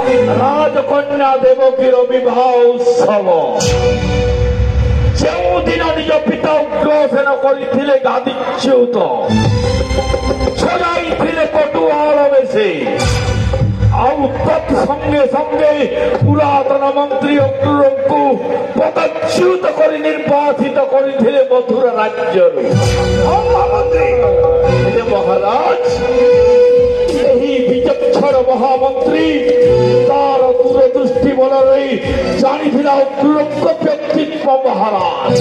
राजकन्या देवकीर विवाह उत्सव जो दिन निज पिता उग्रसेन करथिले गादीच्युत छजाइथिले कटुआल बेशे आउ तत्संगे संगे पुरातन मंत्री अक्रूरंकु पदच्युत करि निर्वाचित करिथिले मथुरा राज्यरु महाराज यही विचक्षण महामंत्री तार दूरदृष्टि बल जानी अक्रूरंक व्यक्तित्व महाराज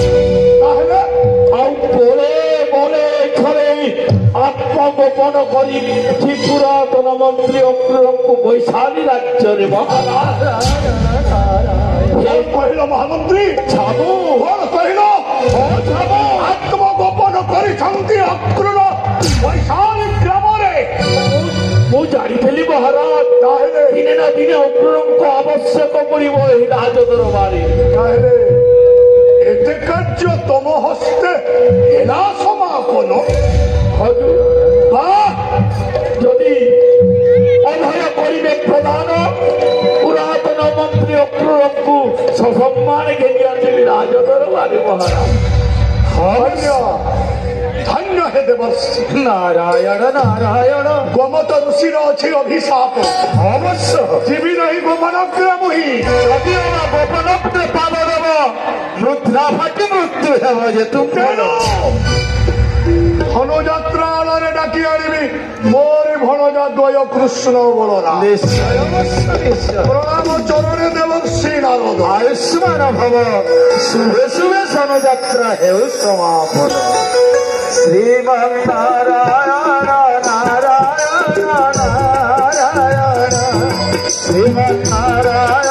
बोले बोले आत्मगोपन करी पुरातन मंत्री अक्रूरंक वैशाली राज्य महाराज कहल महामंत्री छाबू कहल आत्मगोपन कर अक्रूर वैशाली ग्राम जानी महाराज दिने ना दिने अक्रूरंक आवश्यक पड़ो राज दरबारे एते कार्य तम हस्ते एला समापन जदि अभय करिबे प्रधान पुरातन मंत्री अक्रूरंकु ससम्मान घेनी आनिबे राज दरबारे महाराज धन्य हे देवर्षि नारायण नारायण गोमत ऋषि अच्छी अभिशाप अवश्य जीवी नहीं गोपन मुही गोपन पाद देव मृत्युरा फाटी मृत्यु हेब जे तुम धनुजात्रा आलरे डाकी आनिबी मोरी भणजा द्वय कृष्ण बलराम प्रणाम चरणे देवर्षि नारद आयुष्मान भव शुभे शुभे धनुजात्रा हेउ समापन श्रीमन्नारायण नारायण नारायण श्रीमन्नारायण